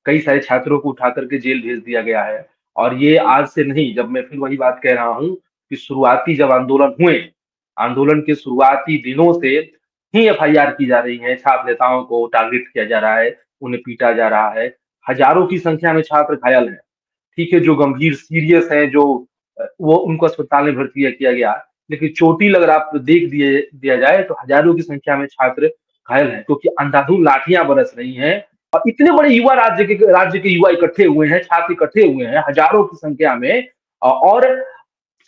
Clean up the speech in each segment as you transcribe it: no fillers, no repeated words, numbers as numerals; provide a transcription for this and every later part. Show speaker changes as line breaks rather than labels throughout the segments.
कई सारे छात्रों को उठा करके जेल भेज दिया गया है। और ये आज से नहीं, जब मैं फिर वही बात कह रहा हूँ कि शुरुआती जब आंदोलन हुए, आंदोलन के शुरुआती दिनों से ही एफआईआर की जा रही है, छात्र नेताओं को टारगेट किया जा रहा है, उन्हें पीटा जा रहा है, हजारों की संख्या में छात्र घायल हैं। ठीक है, जो गंभीर सीरियस है, जो वो उनको अस्पताल में भर्ती किया गया, लेकिन चोटिल अगर आप देख दिया जाए तो हजारों की संख्या में छात्र घायल हैं, क्योंकि अंधाधुंध लाठियां बरस रही हैं। और इतने बड़े युवा राज्य के युवा इकट्ठे हुए हैं, छात्र इकट्ठे हुए हैं हजारों की संख्या में। और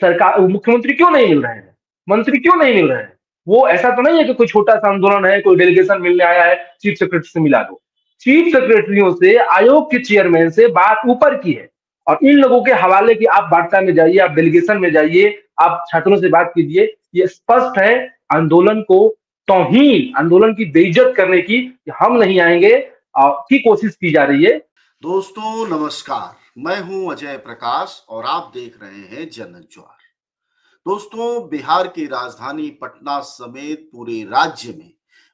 सरकार, मुख्यमंत्री क्यों नहीं मिल रहे हैं, मंत्री क्यों नहीं मिल रहे हैं? वो ऐसा तो नहीं है कि कोई छोटा सा आंदोलन है, कोई डेलीगेशन मिलने आया है, चीफ सेक्रेटरी से मिला दो। चीफ सेक्रेटरियों से, आयोग के चेयरमैन से बात ऊपर की है। और इन लोगों के हवाले कि आप वार्ता में जाइए, आप डेलीगेशन में जाइए, आप छात्रों से बात कीजिए, ये स्पष्ट है आंदोलन को तौहीन, आंदोलन की बेइज्जत करने की, कि हम नहीं आएंगे की कोशिश की जा रही है।
दोस्तों नमस्कार, मैं हूं अजय प्रकाश और आप देख रहे हैं जनक ज्वार। दोस्तों, बिहार की राजधानी पटना समेत पूरे राज्य में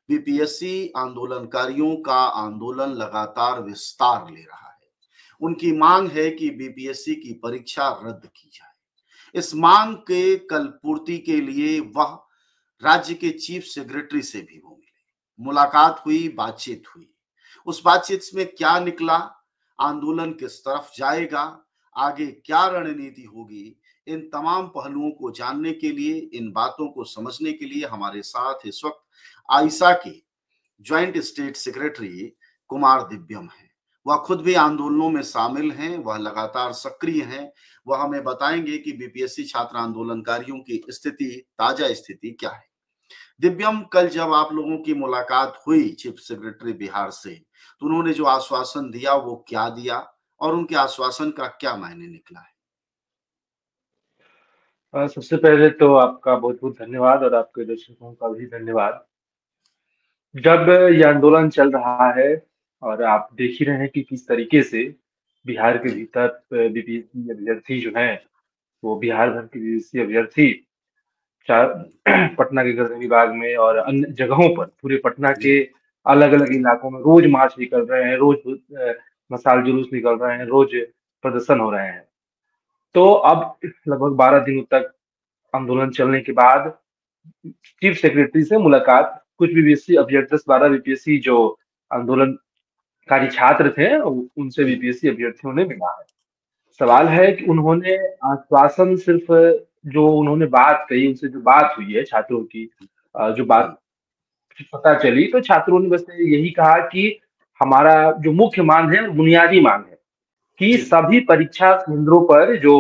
बीपीएससी आंदोलनकारियों का आंदोलन लगातार विस्तार ले रहा है। उनकी मांग है कि बीपीएससी की परीक्षा रद्द की जाए। इस मांग के कल पूर्ति के लिए वह राज्य के चीफ सेक्रेटरी से भी वो मिले, मुलाकात हुई, बातचीत हुई। उस बातचीत में क्या निकला, आंदोलन किस तरफ जाएगा, आगे क्या रणनीति होगी, इन तमाम पहलुओं को जानने के लिए, इन बातों को समझने के लिए हमारे साथ इस वक्त आइसा के ज्वाइंट स्टेट सेक्रेटरी कुमार दिव्यम हैं। वह खुद भी आंदोलनों में शामिल हैं, वह लगातार सक्रिय हैं। वह हमें बताएंगे कि बीपीएससी छात्र आंदोलनकारियों की स्थिति, ताजा स्थिति क्या है। दिव्यम, कल जब आप लोगों की मुलाकात हुई चीफ सेक्रेटरी बिहार से, तो उन्होंने जो आश्वासन दिया वो क्या दिया और उनके आश्वासन का क्या मायने निकला है?
सबसे पहले तो आपका बहुत बहुत धन्यवाद और आपके दर्शकों का भी धन्यवाद। जब यह आंदोलन चल रहा है और आप देख ही रहे हैं कि किस तरीके से बिहार के
जी,
भीतर बीपीएससी अभ्यर्थी जो हैं, वो बिहार भर के बीपीएससी अभ्यर्थी चार पटना के गर्दनी बाग में और अन्य जगहों पर, पूरे पटना
जी,
के अलग अलग इलाकों में रोज मार्च निकल रहे हैं, रोज मसाल जुलूस निकल रहे हैं, रोज प्रदर्शन हो रहे हैं। तो अब लगभग 12 दिनों तक आंदोलन चलने के बाद चीफ सेक्रेटरी से मुलाकात कुछ बीपीएससी अभ्यर्थी, 12 बीपीएससी जो आंदोलनकारी छात्र थे, उनसे
जी,
बीपीएससी अभ्यर्थियों ने मिला है। सवाल है कि उन्होंने आश्वासन सिर्फ, जो उन्होंने बात कही, उनसे जो बात हुई है छात्रों की, जो बात पता चली, तो छात्रों ने बस यही कहा कि हमारा जो मुख्य मांग है, बुनियादी मांग है कि
जी,
सभी परीक्षा केंद्रों पर जो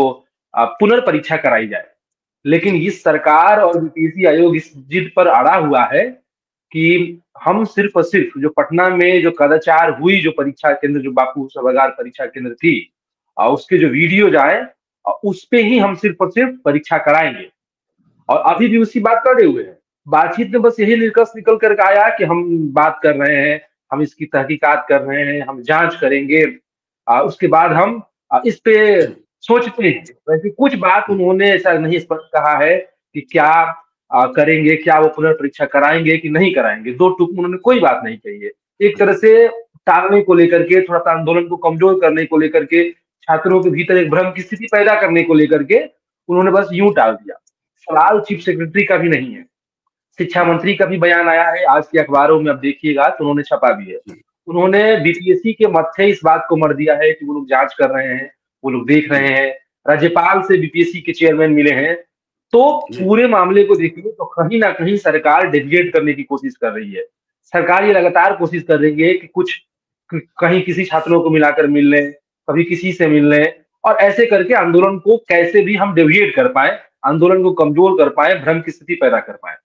पुनर्परीक्षा कराई जाए। लेकिन
जी,
इस सरकार और बीपीएससी आयोग इस जिद पर अड़ा हुआ है कि हम सिर्फ और सिर्फ जो पटना में जो कदाचार हुई, जो परीक्षा केंद्र, जो बापू सभागार परीक्षा केंद्र थी, उसके जो वीडियो जाए, उस पे ही हम सिर्फ और सिर्फ परीक्षा कराएंगे। और अभी भी उसी बात पर अड़े हुए हैं। बातचीत में बस यही निष्कर्ष निकल कर आया कि हम बात कर रहे हैं, हम इसकी तहकीकात कर रहे हैं, हम जांच करेंगे, उसके बाद हम इस पे
जी,
सोचते हैं। वैसे कुछ बात उन्होंने ऐसा नहीं स्पष्ट कहा है कि क्या करेंगे, क्या वो पुनर्परीक्षा कराएंगे कि नहीं कराएंगे। दो टूक में उन्होंने कोई बात नहीं कही है। एक तरह से टालने को लेकर के, थोड़ा सा आंदोलन को कमजोर करने को लेकर के, छात्रों के भीतर एक भ्रम की स्थिति पैदा करने को लेकर के उन्होंने बस यूं टाल दिया। सवाल चीफ सेक्रेटरी का भी नहीं है, शिक्षा मंत्री का भी बयान आया है आज के अखबारों में, अब देखिएगा तो उन्होंने छपा भी है।
जी,
उन्होंने बीपीएससी के मत्थे इस बात को मर दिया है कि वो लोग जांच कर रहे हैं, वो लोग देख रहे
जी,
हैं। राज्यपाल से बीपीएससी के चेयरमैन मिले हैं। तो
जी,
पूरे मामले को देखिए तो कहीं ना कहीं सरकार डेविएट करने की कोशिश कर रही है। सरकार ये लगातार कोशिश कर रही है कि कुछ कहीं किसी छात्रों को मिलाकर मिल लें, कभी किसी से मिल लें, और ऐसे करके आंदोलन को कैसे भी हम डेविएट कर पाए, आंदोलन को कमजोर कर पाए, भ्रम की स्थिति पैदा कर पाए।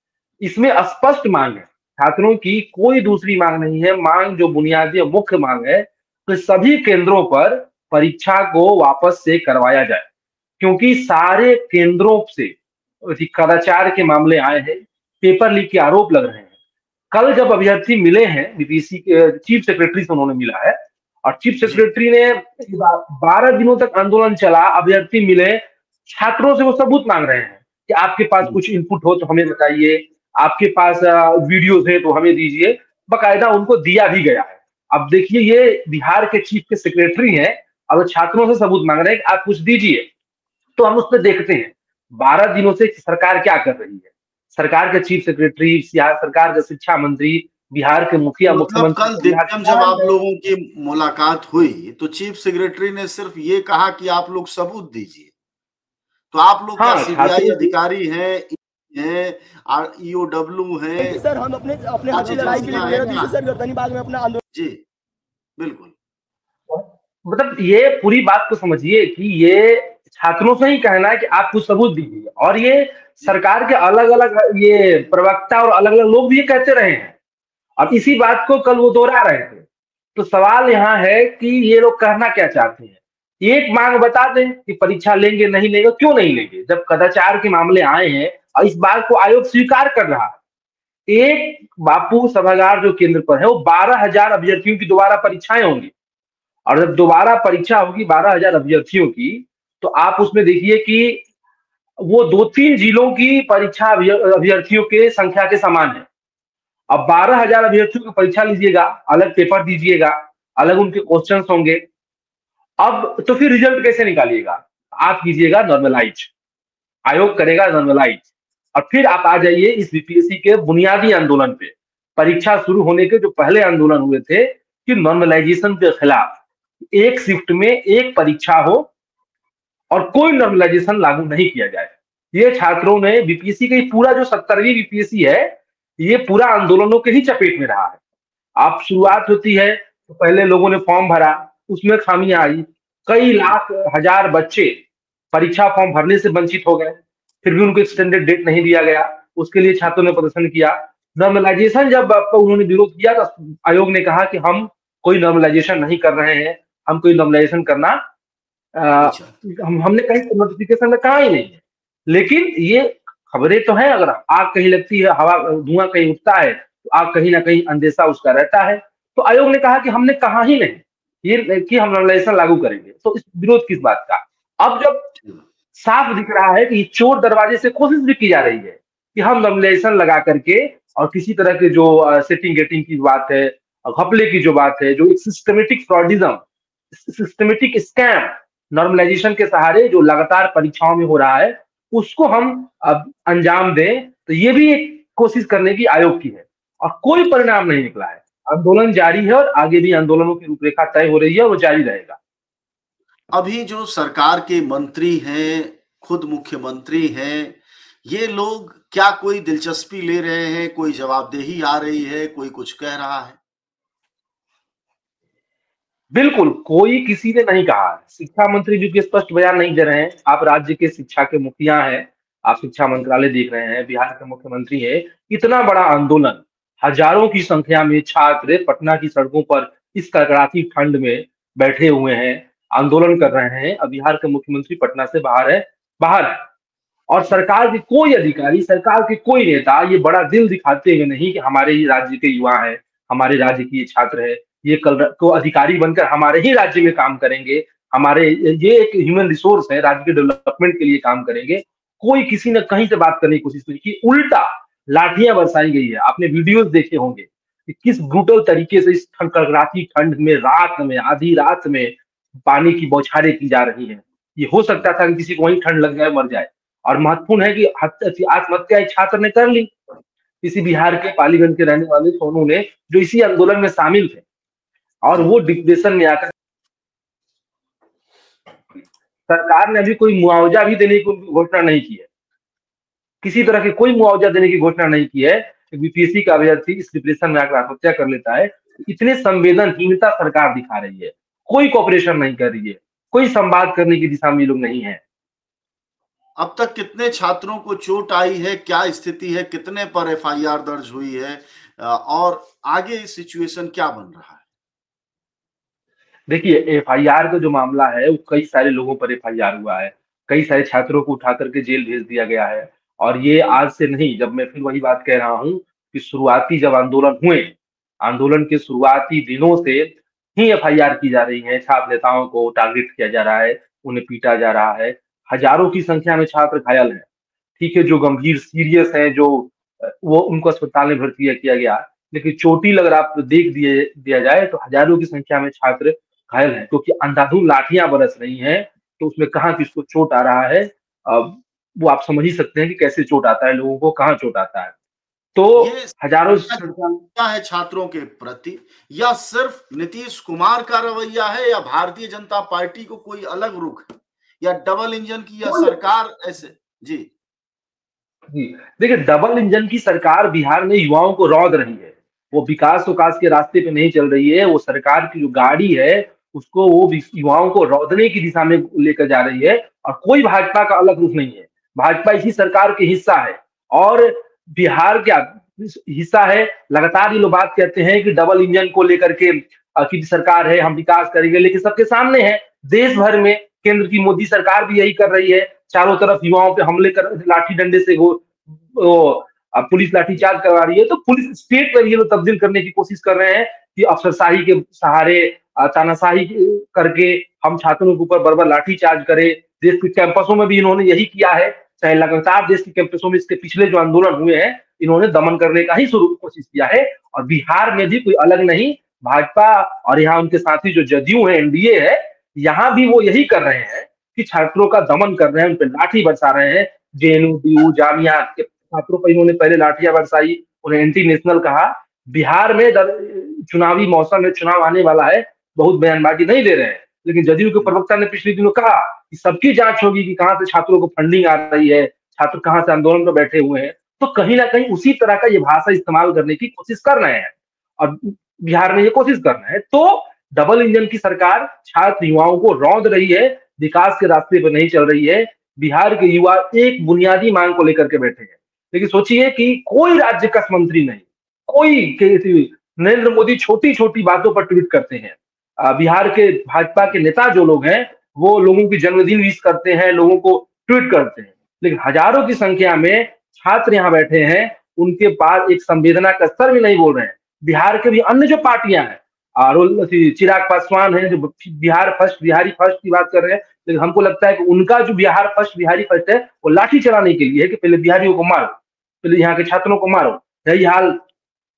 इसमें स्पष्ट मांग है छात्रों की, कोई दूसरी मांग नहीं है। मांग जो बुनियादी और मुख्य मांग है कि सभी केंद्रों पर परीक्षा को वापस से करवाया जाए, क्योंकि सारे केंद्रों से कदाचार के मामले आए हैं, पेपर लीक के आरोप लग रहे हैं। कल जब अभ्यर्थी मिले हैं बीपीएससी के चीफ सेक्रेटरी से, उन्होंने मिला है और चीफ
जी,
सेक्रेटरी ने 12 दिनों तक आंदोलन चला, अभ्यर्थी मिले, छात्रों से वो सबूत मांग रहे हैं कि आपके पास कुछ इनपुट हो तो हमें बताइए, आपके पास वीडियोज है तो हमें दीजिए। बकायदा उनको दिया भी गया है। अब देखिए ये बिहार के चीफ के सेक्रेटरी हैं, अब छात्रों से सबूत मांग रहे हैं कि आप कुछ दीजिए, तो हम उसमें देखते हैं 12 दिनों से सरकार क्या कर रही है। सरकार के चीफ सेक्रेटरी, सरकार के शिक्षा मंत्री, बिहार के मुखिया,
तो मतलब
मुख्यमंत्री
कल
को बिहार
दिनकर जब
चला
आप
रहे हैं।
लोगों की मुलाकात हुई तो चीफ सेक्रेटरी ने सिर्फ ये कहा कि आप लोग सबूत दीजिए। तो आप लोग क्या
हाँ,
सीबीआई
छात्रों की
अधिकारी हैं, हैं, ईओडब्ल्यू हैं,
सर हम अपने अपने हक की लड़ाई के लिए
एजेंसियां हैं
13 दिन
क्या?
से सर गर्दनी बाग में अपना आंदोलन।
जी, बिल्कुल।
मतलब ये पूरी बात को समझिए कि ये छात्रों से ही कहना है कि आप कुछ सबूत दीजिए, और ये
जी,
सरकार के अलग-अलग ये प्रवक्ता और अलग-अलग लोग भी ये कहते रहे हैं, और इसी बात को कल वो दोहरा रहे थे। तो सवाल यहाँ है कि ये लोग कहना क्या चाहते हैं? एक मांग बता दें कि परीक्षा लेंगे, नहीं लेंगे, क्यों नहीं लेंगे? जब कदाचार के मामले आए हैं और इस बात को आयोग स्वीकार कर रहा है। एक बापू सभागार जो केंद्र पर है, वो 12,000 अभ्यर्थियों की दोबारा परीक्षाएं होंगी, और जब दोबारा परीक्षा होगी 12,000 अभ्यर्थियों की, तो आप उसमें देखिए कि वो 2-3 जिलों की परीक्षा अभ्यर्थियों के संख्या के समान है। अब 12,000 अभ्यर्थियों की परीक्षा लीजिएगा, अलग पेपर दीजिएगा, अलग उनके क्वेश्चंस होंगे। अब तो फिर रिजल्ट कैसे निकालिएगा? आप कीजिएगा नॉर्मलाइज, आयोग करेगा नॉर्मलाइज, और फिर आप आ जाइए इस बीपीएससी के बुनियादी आंदोलन पे। परीक्षा शुरू होने के जो पहले आंदोलन हुए थे कि नॉर्मलाइजेशन के खिलाफ एक शिफ्ट में एक परीक्षा हो और कोई नॉर्मलाइजेशन लागू नहीं किया जाए। ये छात्रों ने बीपीएससी का पूरा जो 70वीं बीपीएससी है, ये पूरा आंदोलनों के ही चपेट में रहा है। आप शुरुआत होती है तो पहले लोगों ने फॉर्म भरा, उसमें खामियां आई, कई लाख हजार बच्चे परीक्षा फॉर्म भरने से वंचित हो गए, फिर भी उनको एक्सटेंडेड डेट नहीं दिया गया, उसके लिए छात्रों ने प्रदर्शन किया। नॉर्मलाइजेशन जब उन्होंने विरोध किया तो आयोग ने कहा कि हम कोई नॉर्मलाइजेशन नहीं कर रहे हैं, हम कोई नॉर्मलाइजेशन करना
नहीं
अ,
चाहते।
हमने कहीं नोटिफिकेशन में कहा ही नहीं है। लेकिन ये खबरें तो हैं, अगर आग कहीं लगती है, हवा धुआं कहीं उठता है, तो आग कहीं ना कहीं अंदेशा उसका रहता है। तो आयोग ने कहा कि हमने कहा ही नहीं ये कि हम नॉर्मलाइजेशन लागू करेंगे, तो इस विरोध किस बात का? अब जब
ठीक।
साफ दिख रहा है कि चोर दरवाजे से कोशिश भी की जा रही है कि हम नॉर्मलाइजेशन लगा करके और किसी तरह के जो सेटिंग गेटिंग की बात है, घपले की जो बात है, जो एक सिस्टमेटिक फ्रॉडिज्म, सिस्टमेटिक स्कैम नॉर्मलाइजेशन के सहारे जो लगातार परीक्षाओं में हो रहा है, उसको हम अब अंजाम दें, तो ये भी एक कोशिश करने की आयोग की है, और कोई परिणाम नहीं निकला है। आंदोलन जारी है और आगे भी आंदोलनों की रूपरेखा तय हो रही है और वो जारी रहेगा।
अभी जो सरकार के मंत्री हैं, खुद मुख्यमंत्री हैं, ये लोग क्या कोई दिलचस्पी ले रहे हैं? कोई जवाबदेही आ रही है? कोई कुछ कह रहा है?
बिल्कुल, कोई किसी ने नहीं कहा है। शिक्षा मंत्री जी के स्पष्ट बयान नहीं दे रहे हैं। आप राज्य के शिक्षा के मुखिया हैं, आप शिक्षा
जी,
मंत्रालय देख रहे हैं, बिहार के मुख्यमंत्री हैं। इतना बड़ा आंदोलन, हजारों की संख्या में छात्र पटना की सड़कों पर इस कड़कड़ाती ठंड में बैठे हुए हैं, आंदोलन कर रहे हैं। अब बिहार के मुख्यमंत्री पटना से बाहर है। और सरकार के कोई अधिकारी, सरकार के कोई नेता ये बड़ा दिल दिखाते हुए नहीं कि हमारे ही राज्य के युवा हैं, हमारे राज्य की ये छात्र है, ये कल को अधिकारी बनकर हमारे ही राज्य में काम करेंगे, हमारे ये एक ह्यूमन रिसोर्स है, राज्य के डेवलपमेंट के लिए काम करेंगे। कोई किसी ने कहीं से बात करने की कोशिश नहीं की, उल्टा लाठियां बरसाई गई है। आपने वीडियोस देखे होंगे कि किस ब्रूटल तरीके से इस कड़कड़ाती ठंड में, रात में, आधी रात में पानी की बौछारें की जा रही हैं। ये हो सकता था कि किसी को वहीं ठंड लग जाए, मर जाए। और महत्वपूर्ण है कि आत्महत्या एक छात्र ने कर ली, इसी बिहार के पालीगंज के रहने वाले सोनू ने, जो इसी आंदोलन में शामिल थे, और
जी।
वो डिप्रेशन में आकर सरकार ने अभी कोई मुआवजा भी देने की घोषणा नहीं की है, किसी तरह की कोई मुआवजा देने की घोषणा नहीं की है। बीपीएससी का अभ्यर्थी इस डिप्रेशन में आकर आत्महत्या कर लेता है, इतने संवेदनहीनता सरकार दिखा रही है, कोई कॉपरेशन नहीं कर रही है, कोई संवाद करने की दिशा में ये लोग नहीं है।
अब तक कितने छात्रों को चोट आई है? क्या स्थिति है? कितने पर एफआईआर दर्ज हुई है? और आगे सिचुएशन क्या बन रहा है?
देखिए, एफआईआर का जो मामला है वो कई सारे लोगों पर एफआईआर हुआ है, कई सारे छात्रों को उठा करके जेल भेज दिया गया है। और ये आज से नहीं, जब मैं फिर वही बात कह रहा हूँ कि शुरुआती जब आंदोलन हुए, आंदोलन के शुरुआती दिनों से ही एफआईआर की जा रही है, छात्र नेताओं को टारगेट किया जा रहा है, उन्हें पीटा जा रहा है, हजारों की संख्या में छात्र घायल हैं। ठीक है, जो गंभीर सीरियस है, जो वो उनको अस्पताल में भर्ती किया गया, लेकिन चोटिल अगर आप दिया जाए तो हजारों की संख्या में छात्र घायल हैं, क्योंकि अंधाधुंध लाठियां बरस रही हैं। तो उसमें कहाँ किसको चोट आ रहा है, अब वो आप समझ ही सकते हैं कि कैसे चोट आता है, लोगों को कहाँ चोट आता है। तो
ये
हजारों
क्या है छात्रों के प्रति, या सिर्फ नीतीश कुमार का रवैया है, या भारतीय जनता पार्टी को कोई अलग रुख है, या डबल इंजन की या सरकार ऐसे? जी
जी, देखिए डबल इंजन की सरकार बिहार में युवाओं को रौंद रही है। वो विकास के रास्ते पे नहीं चल रही है। वो सरकार की जो गाड़ी है उसको वो युवाओं को रौंदने की दिशा में लेकर जा रही है, और कोई भाजपा का अलग रुख नहीं है। भाजपा इसी सरकार के हिस्सा है, और बिहार क्या हिस्सा है। लगातार ये लोग बात कहते हैं कि डबल इंजन को लेकर के की सरकार है, हम विकास करेंगे, लेकिन सबके सामने है देश भर में केंद्र की मोदी सरकार भी यही कर रही है। चारों तरफ युवाओं पे हमले कर लाठी डंडे से पुलिस लाठीचार्ज करवा रही है। तो पुलिस स्टेट पर ये लोग तब्दील करने की कोशिश कर रहे हैं कि अफसरशाही के सहारे तानाशाही करके हम छात्रों के ऊपर बर्बर लाठीचार्ज करें। देश के कैंपसों में भी इन्होंने यही किया है। चाहे लगातार देश के कैंपसों में इसके पिछले जो आंदोलन हुए हैं, इन्होंने दमन करने का ही शुरू कोशिश किया है। और बिहार में भी कोई अलग नहीं, भाजपा और यहाँ उनके साथी जो जदयू है, एनडीए है, यहाँ भी वो यही कर रहे हैं कि छात्रों का दमन कर रहे हैं, उन पर लाठी बरसा रहे हैं। जेएनयू, डीयू, जामिया के छात्रों पर इन्होंने पहले लाठियां बरसाई, उन्हें एंटी नेशनल कहा। बिहार में चुनावी मौसम में चुनाव आने वाला है, बहुत बयानबाजी नहीं दे रहे हैं, लेकिन जदयू के प्रवक्ता ने पिछले दिनों कहा कि सबकी जांच होगी कि कहां से छात्रों को फंडिंग आ रही है, छात्र कहां से आंदोलन पर बैठे हुए हैं। तो कहीं ना कहीं उसी तरह का ये भाषा इस्तेमाल करने की कोशिश कर रहे हैं, और बिहार में ये कोशिश कर रहे हैं। तो डबल इंजन की सरकार छात्र युवाओं को रौंद रही है, विकास के रास्ते पर नहीं चल रही है। बिहार के युवा एक बुनियादी मांग को लेकर के बैठे हैं, लेकिन सोचिए कि कोई राज्य का मंत्री नहीं, कोई नरेंद्र मोदी छोटी छोटी बातों पर ट्वीट करते हैं। बिहार के भाजपा के नेता जो लोग हैं वो लोगों की जन्मदिन विश करते हैं, लोगों को ट्वीट करते हैं, लेकिन हजारों की संख्या में छात्र यहाँ बैठे हैं, उनके पास एक संवेदना का स्तर भी नहीं बोल रहे हैं। बिहार के भी अन्य जो पार्टियां हैं, चिराग पासवान है जो बिहारी फर्स्ट की बात कर रहे हैं, लेकिन हमको लगता है कि उनका जो बिहारी फर्स्ट है वो लाठी चलाने के लिए है कि पहले बिहारियों को मारो, पहले यहाँ के छात्रों को मारो। यही हाल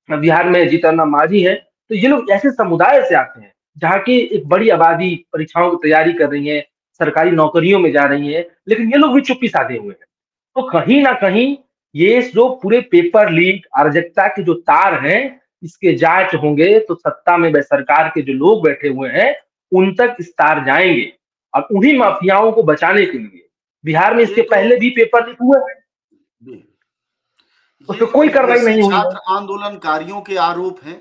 बिहार में जीतन राम मांझी है। तो ये लोग ऐसे समुदाय से आते हैं जहाँ की एक बड़ी आबादी परीक्षाओं की तैयारी कर रही है, सरकारी नौकरियों में जा रही है, लेकिन ये लोग भी चुप्पी साधे हुए हैं। तो कहीं ना कहीं ये जो पूरे पेपर लीक अराजकता के जो तार हैं, इसके जांच होंगे तो सत्ता में सरकार के जो लोग बैठे हुए हैं उन तक इस तार जाएंगे, और उन्हीं माफियाओं को बचाने के लिए बिहार में इसके पहले भी पेपर लीक हुए हैं, उस पर कोई कार्रवाई नहीं हुई है।
छात्र आंदोलनकारियों के आरोप हैं,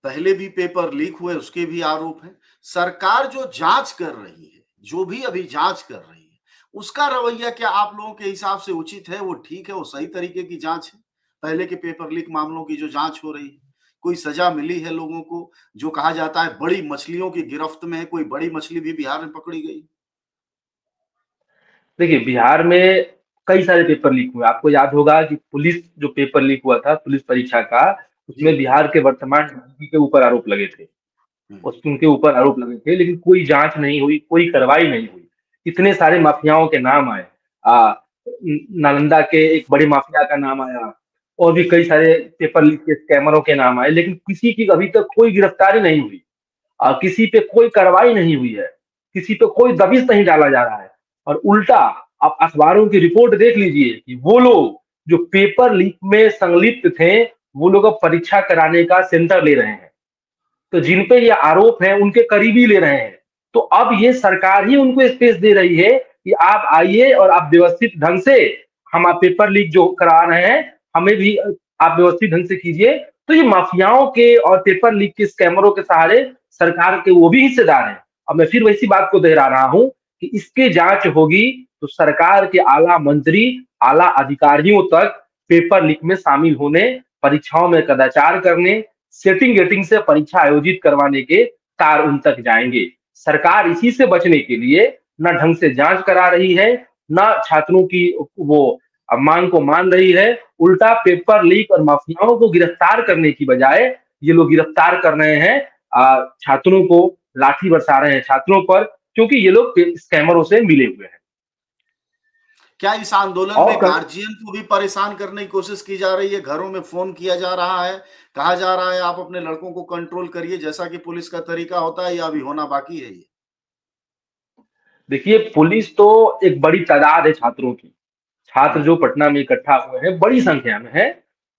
पहले भी पेपर लीक हुए उसके भी आरोप हैं। सरकार जो जांच कर रही है, जो भी अभी जांच कर रही है, उसका रवैया क्या आप लोगों के हिसाब से उचित है? वो ठीक है, वो सही तरीके की जांच है? पहले के पेपर लीक मामलों की जो जांच हो रही है, कोई सजा मिली है लोगों को? जो कहा जाता है बड़ी मछलियों की गिरफ्त में है, कोई बड़ी मछली भी बिहार में पकड़ी गई?
देखिए बिहार में कई सारे पेपर लीक हुए। आपको याद होगा कि पुलिस जो पेपर लीक हुआ था पुलिस परीक्षा का, उसमें बिहार के वर्तमान डीजीपी के ऊपर आरोप लगे थे, उनके ऊपर आरोप लगे थे, लेकिन कोई जांच नहीं हुई, कोई कार्रवाई नहीं हुई। इतने सारे माफियाओं के नाम आए, नालंदा के एक बड़े माफिया का नाम आया, और भी कई सारे पेपर लीक के स्कैमरों के नाम आए, लेकिन किसी की अभी तक कोई गिरफ्तारी नहीं हुई, किसी पे कोई कार्रवाई नहीं हुई है, किसी पे कोई दबिश नहीं डाला जा रहा है। और उल्टा आप अखबारों की रिपोर्ट देख लीजिए कि वो लोग जो पेपर लीक में संलिप्त थे, वो लोग अब परीक्षा कराने का सेंटर ले रहे हैं। तो जिन पे ये आरोप है उनके करीबी ले रहे हैं। तो अब ये सरकार ही उनको स्पेस दे रही है कि आप आइए और आप व्यवस्थित ढंग से, हम आप पेपर लीक जो करा रहे हैं हमें भी आप व्यवस्थित ढंग से कीजिए। तो ये माफियाओं के और पेपर लीक के स्कैमरों के सहारे सरकार के वो भी हिस्सेदार हैं। अब मैं फिर वैसी बात को दोहरा रहा हूं कि इसकी जांच होगी तो सरकार के आला मंत्री, आला अधिकारियों तक पेपर लीक में शामिल होने, परीक्षाओं में कदाचार करने, सेटिंग गेटिंग से परीक्षा आयोजित करवाने के तार उन तक जाएंगे। सरकार इसी से बचने के लिए न ढंग से जांच करा रही है, न छात्रों की वो मांग को मान रही है। उल्टा पेपर लीक और माफियाओं को गिरफ्तार करने की बजाय ये लोग गिरफ्तार कर रहे हैं, छात्रों को लाठी बरसा रहे हैं छात्रों पर, क्योंकि ये लोग स्कैमरों से मिले हुए हैं।
क्या इस आंदोलन
और
में गार्जियन को भी परेशान करने की कोशिश की जा रही है? घरों में फोन किया जा रहा है, कहा जा रहा है आप अपने लड़कों को कंट्रोल करिए, जैसा कि पुलिस का तरीका होता है, या अभी होना बाकी है ये?
देखिए, पुलिस तो एक बड़ी तादाद है छात्रों की। छात्र
हाँ,
जो पटना में इकट्ठा हुए हैं, बड़ी संख्या में है।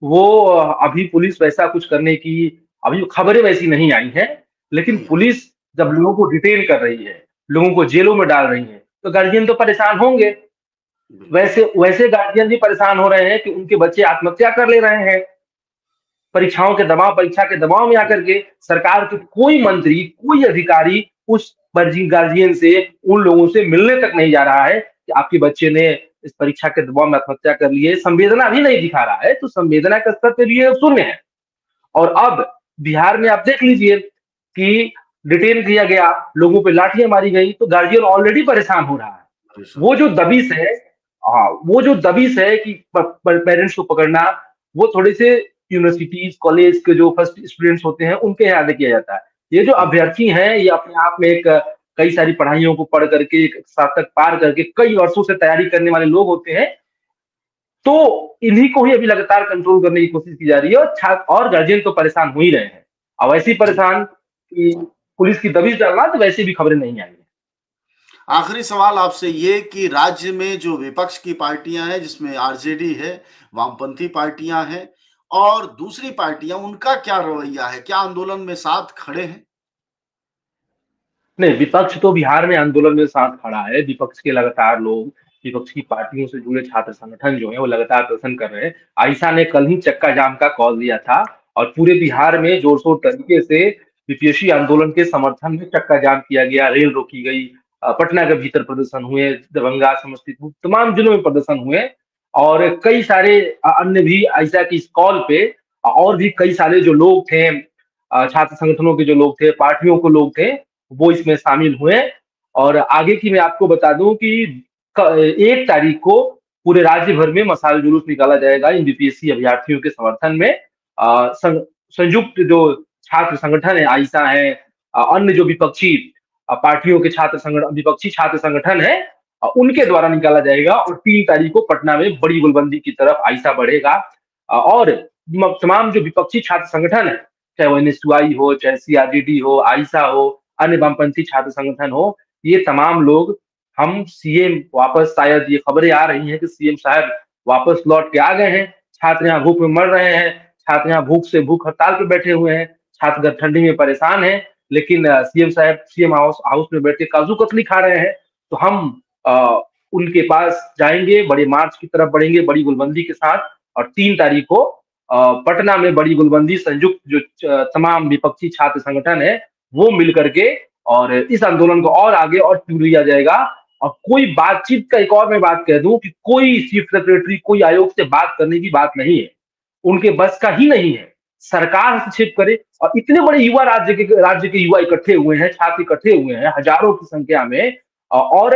वो अभी पुलिस वैसा कुछ करने की अभी खबरें वैसी नहीं आई हैं, लेकिन
नहीं आई।
पुलिस जब लोगों को डिटेन कर रही है, लोगों को जेलों में डाल रही है, तो गार्जियन तो परेशान होंगे।
बिल्कुल।
वैसे वैसे गार्जियन भी परेशान हो रहे हैं कि उनके बच्चे आत्महत्या कर ले रहे हैं। परीक्षा के दबाव में आकर के सरकार के कोई मंत्री, कोई अधिकारी उस गार्जियन से, उन लोगों से मिलने तक नहीं जा रहा है कि आपके बच्चे ने इस परीक्षा के दबाव में आत्महत्या कर ली है। संवेदना भी नहीं दिखा रहा है, तो संवेदना का स्तर पे भी ये शून्य है। और अब बिहार में आप देख लीजिए कि डिटेन किया गया, लोगों पे लाठियां मारी गई, तो गार्जियन ऑलरेडी परेशान हो रहा है।
परेशान
वो
हो
जो
रहा
दबिश है, हाँ, वो जो दबिश है कि पेरेंट्स को पकड़ना, वो थोड़े से यूनिवर्सिटीज कॉलेज के जो फर्स्ट स्टूडेंट्स होते हैं उनके यहाँ किया जाता है। ये जो
है।
अभ्यर्थी हैं, ये अपने आप में एक कई सारी पढ़ाइयों को पढ़ करके, एक स्नातक पार करके कई वर्षों से तैयारी करने वाले लोग होते हैं। तो इन्हीं को ही अभी लगातार कंट्रोल करने की कोशिश की जा रही है, और छात्र और गार्जियन तो परेशान हो ही रहे हैं। अब ऐसी
जी।
परेशान कि पुलिस की दबिश डालना, तो वैसे भी खबरें नहीं आई हैं।
आखिरी सवाल आपसे ये कि राज्य में जो विपक्ष की पार्टियां हैं, जिसमें आरजेडी है, वामपंथी पार्टियां हैं और दूसरी पार्टियां, उनका क्या रवैया है? क्या आंदोलन में साथ खड़े हैं?
नहीं, विपक्ष तो बिहार में आंदोलन में साथ खड़ा है। विपक्ष के लगातार लोग, विपक्ष की पार्टियों से जुड़े छात्र संगठन जो है, वो लगातार प्रदर्शन कर रहे हैं। आइसा ने कल ही चक्का जाम का कॉल दिया था, और पूरे
जी।
बिहार में जोर शोर तरीके से विपक्षी आंदोलन के समर्थन में चक्का जाम किया गया, रेल रोकी गई, पटना के भीतर प्रदर्शन हुए, दरभंगा, समस्तीपुर, तमाम जिलों में प्रदर्शन हुए। और कई सारे अन्य भी आइसा की इस कॉल पे और भी कई सारे जो लोग थे, छात्र संगठनों के जो लोग थे, पार्टियों के लोग थे, वो इसमें शामिल हुए। और आगे की मैं आपको बता दूं कि 1 तारीख को पूरे राज्य भर में मशाल जुलूस निकाला जाएगा इन बीपीएससी अभ्यर्थियों के समर्थन में। संयुक्त जो छात्र संगठन है, आइसा है, अन्य जो विपक्षी पार्टियों के विपक्षी छात्र संगठन है, उनके द्वारा निकाला जाएगा। और 3 तारीख को पटना में बड़ी गुलबंदी की तरफ आइसा बढ़ेगा। और तमाम जो विपक्षी छात्र संगठन है, चाहे वो एनएसयूआई हो, चाहे सीआरजेडी हो, आइसा हो, अन्य वामपंथी छात्र संगठन हो, ये तमाम लोग, हम सीएम वापस, शायद ये खबरें आ रही हैं कि सीएम साहब वापस लौट के आ गए हैं। छात्र यहाँ भूख में मर रहे हैं, छात्र यहाँ भूख हड़ताल पे बैठे हुए हैं, छात्र ठंडी में परेशान हैं, लेकिन सीएम साहब सीएम हाउस में बैठ के काजू कतली खा रहे हैं। तो हम उनके पास जाएंगे, बड़े मार्च की तरफ बढ़ेंगे बड़ी गुलबंदी के साथ। और 3 तारीख को पटना में बड़ी गुलबंदी, संयुक्त जो तमाम विपक्षी छात्र संगठन है, वो मिल करके और इस आंदोलन को और आगे और तीव्र किया जाएगा। और कोई बातचीत का, एक और मैं बात कह दूं कि कोई चीफ सेक्रेटरी, कोई आयोग से बात करने की बात नहीं है, उनके बस का ही नहीं है। सरकार हस्तक्षेप करे। और इतने बड़े युवा राज्य के युवा इकट्ठे हुए हैं, छात्र इकट्ठे हुए हैं हजारों की संख्या में, और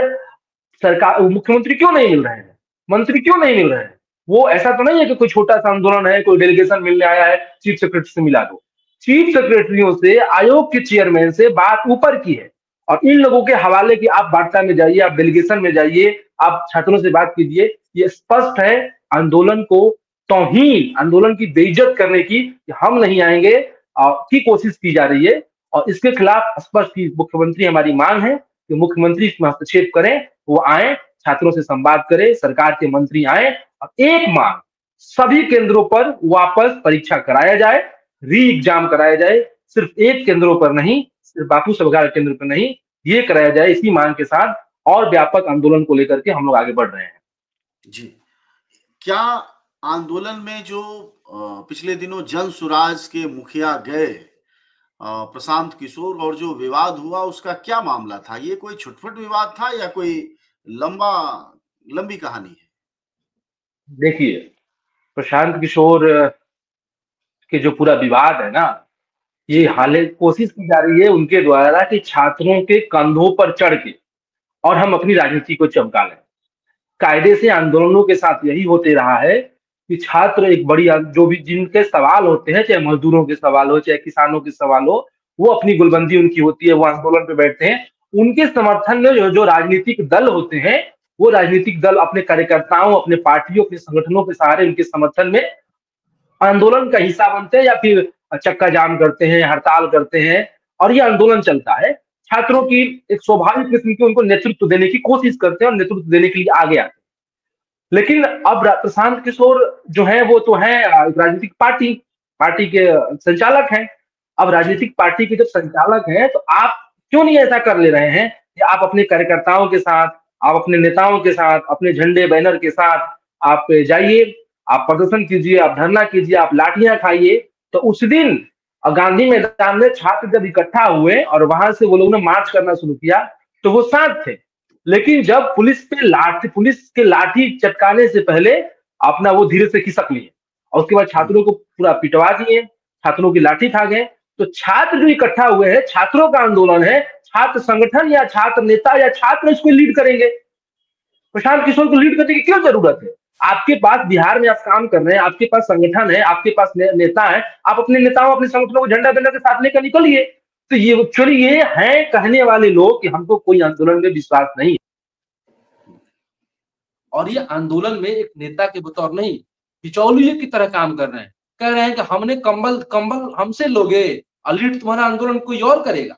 सरकार, मुख्यमंत्री क्यों नहीं मिल रहे हैं, मंत्री क्यों नहीं मिल रहे हैं? वो ऐसा तो नहीं है कि कोई छोटा सा आंदोलन है, कोई डेलीगेशन मिलने आया है, चीफ सेक्रेटरी से मिला दो। चीफ सेक्रेटरियों से, आयोग के चेयरमैन से बात ऊपर की है। और इन लोगों के हवाले कि आप वार्ता में जाइए, आप डेलीगेशन में जाइए, आप छात्रों से बात कीजिए, ये स्पष्ट है आंदोलन को तौहीन, आंदोलन की बेइज्जत करने की, कि हम नहीं आएंगे की कोशिश की जा रही है। और इसके खिलाफ स्पष्ट मुख्यमंत्री, हमारी मांग है कि मुख्यमंत्री इसमें हस्तक्षेप करें, वो आए, छात्रों से संवाद करें, सरकार के मंत्री आए। और एक मांग, सभी केंद्रों पर वापस परीक्षा कराया जाए, री एग्जाम कराया जाए, सिर्फ एक केंद्रों पर नहीं, सिर्फ बापू सभागार केंद्र पर नहीं, ये कराया जाए। इसी मांग के साथ और व्यापक आंदोलन को लेकर के हम लोग आगे बढ़ रहे हैं।
जी। क्या आंदोलन में जो पिछले दिनों जन सुराज के मुखिया गए, प्रशांत किशोर, और जो विवाद हुआ, उसका क्या मामला था? ये कोई छुटपुट विवाद था या कोई लंबी कहानी है?
देखिए, प्रशांत किशोर के जो पूरा विवाद है ना, ये
जी।
हाले कोशिश की जा रही है उनके द्वारा कि छात्रों के कंधों पर चढ़ के और हम अपनी राजनीति को चमका लें। कायदे से आंदोलनों के साथ यही होते रहा है कि छात्र एक बड़ी, जो भी जिनके सवाल होते हैं, चाहे मजदूरों के सवाल हो, चाहे किसानों के सवाल हो, वो अपनी गुलबंदी उनकी होती है, वो आंदोलन पे बैठते हैं। उनके समर्थन में जो राजनीतिक दल होते हैं, वो राजनीतिक दल अपने कार्यकर्ताओं, अपने पार्टियों, अपने संगठनों के सहारे उनके समर्थन में आंदोलन का हिस्सा बनते हैं या फिर चक्का जाम करते हैं, हड़ताल करते हैं और ये आंदोलन चलता है। छात्रों की एक स्वाभाविक किस्म की उनको नेतृत्व देने की कोशिश करते हैं और नेतृत्व देने के लिए आगे आते हैं। लेकिन अब प्रशांत किशोर जो है वो तो है राजनीतिक पार्टी के संचालक हैं। अब राजनीतिक पार्टी के जब संचालक हैं तो आप क्यों नहीं ऐसा कर ले रहे हैं कि आप अपने कार्यकर्ताओं के साथ, आप अपने नेताओं के साथ, अपने झंडे बैनर के साथ आप जाइए, आप प्रदर्शन कीजिए, आप धरना कीजिए, आप लाठियां खाइए। तो उस दिन गांधी मैदान में छात्र जब इकट्ठा हुए और वहां से वो लोग ने मार्च करना शुरू किया तो वो साथ थे। लेकिन जब पुलिस के लाठी चटकाने से पहले अपना वो धीरे से खिसक लिए और उसके बाद छात्रों को पूरा पिटवा दिए, छात्रों की लाठी खा गए। तो छात्र जो इकट्ठा हुए हैं, छात्रों का आंदोलन है, छात्र संगठन या छात्र नेता या छात्र इसको लीड करेंगे। प्रशांत किशोर को लीड करने की क्यों जरूरत है? आपके पास बिहार में आप काम कर रहे हैं, आपके पास संगठन है, आपके पास नेता है, आप अपने नेताओं, अपने संगठनों को झंडा बैनर के साथ लेकर निकलिए। तो ये एक्चुअली ये है कहने वाले लोग कि हमको कोई आंदोलन में विश्वास नहीं है।
और ये आंदोलन में एक नेता के बतौर नहीं, बिचौलिए की तरह काम कर रहे हैं। कह रहे हैं कि हमने कंबल हमसे लोगे, लीड तुम्हारा आंदोलन कोई और करेगा।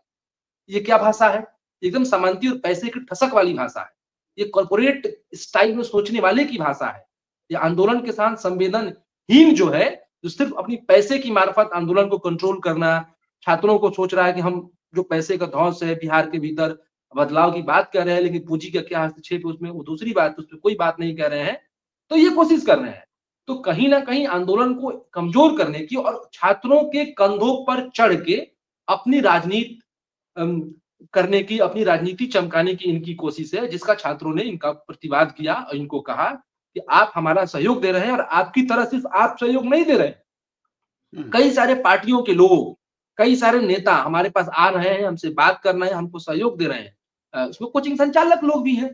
ये क्या भाषा है? एकदम सामंती और पैसे की ठसक वाली भाषा है। ये कॉर्पोरेट स्टाइल में सोचने वाले की भाषा है। ये आंदोलन के साथ संवेदनहीन जो है, जो सिर्फ अपनी पैसे की मार्फत आंदोलन को कंट्रोल करना, छात्रों को सोच रहा है कि हम जो पैसे का धौंस है बिहार के भीतर बदलाव की बात कर रहे हैं, लेकिन पूंजी का क्या हस्तक्षेप है उसमें वो दूसरी बात, उस पर कोई बात नहीं कर रहे हैं। तो ये कोशिश कर रहे हैं। तो कहीं ना कहीं आंदोलन को कमजोर करने की और छात्रों के कंधों पर चढ़ के अपनी राजनीति करने की, अपनी राजनीति चमकाने की इनकी कोशिश है, जिसका छात्रों ने इनका प्रतिवाद किया और इनको कहा कि आप हमारा सहयोग दे रहे हैं और आपकी तरह सिर्फ आप सहयोग नहीं दे रहे, कई सारे पार्टियों के लोग, कई सारे नेता हमारे पास आ रहे हैं, हमसे बात करना है, हमको सहयोग दे रहे हैं। उसमें कोचिंग संचालक लोग भी हैं।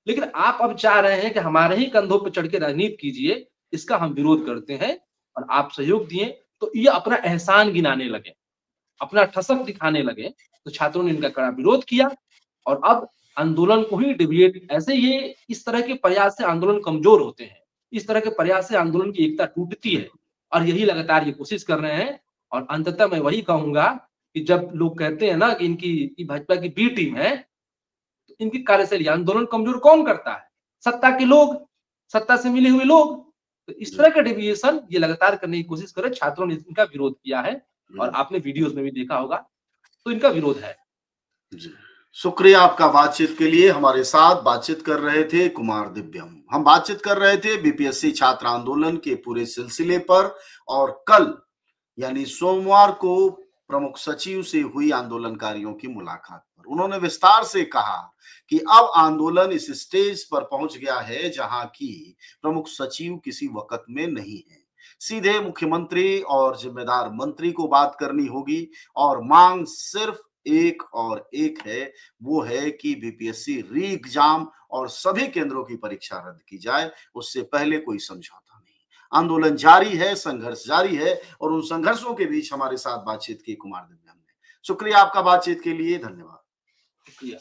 लेकिन आप अब चाह रहे हैं कि हमारे ही कंधों पर चढ़ के राजनीति कीजिए, इसका हम विरोध करते हैं और आप सहयोग दिए। तो ये अपना एहसान गिनाने लगे, अपना ठसक दिखाने लगे। तो छात्रों ने इनका कड़ा विरोध किया और अब आंदोलन को ही डिविएट, ऐसे ये इस तरह के प्रयास से आंदोलन कमजोर होते हैं, इस तरह के प्रयास से आंदोलन की एकता टूटती है और यही लगातार ये कोशिश कर रहे हैं। और अंततः मैं वही कहूंगा कि जब लोग कहते हैं ना कि इनकी भाजपा की बी टीम है, तो इनकी कार्यशैली, आंदोलन कमजोर कौन करता है? सत्ता के लोग, सत्ता से मिले हुए लोग। तो इस तरह का डेविएशन ये लगातार करने की कोशिश कर रहे। छात्रों ने इनका विरोध किया है और आपने वीडियोस में भी देखा होगा, तो इनका विरोध है।
जी, शुक्रिया आपका बातचीत के लिए। हमारे साथ बातचीत कर रहे थे कुमार दिव्यम। हम बातचीत कर रहे थे बीपीएससी छात्र आंदोलन के पूरे सिलसिले पर और कल यानी सोमवार को प्रमुख सचिव से हुई आंदोलनकारियों की मुलाकात पर उन्होंने विस्तार से कहा कि अब आंदोलन इस स्टेज पर पहुंच गया है जहां की प्रमुख सचिव किसी वक्त में नहीं है। सीधे मुख्यमंत्री और जिम्मेदार मंत्री को बात करनी होगी और मांग सिर्फ एक और एक है, वो है कि बीपीएससी री एग्जाम और सभी केंद्रों की परीक्षा रद्द की जाए। उससे पहले कोई समझौता नहीं। आंदोलन जारी है, संघर्ष जारी है और उन संघर्षों के बीच हमारे साथ बातचीत की कुमार दिव्यम ने। शुक्रिया आपका बातचीत के लिए, धन्यवाद।
शुक्रिया।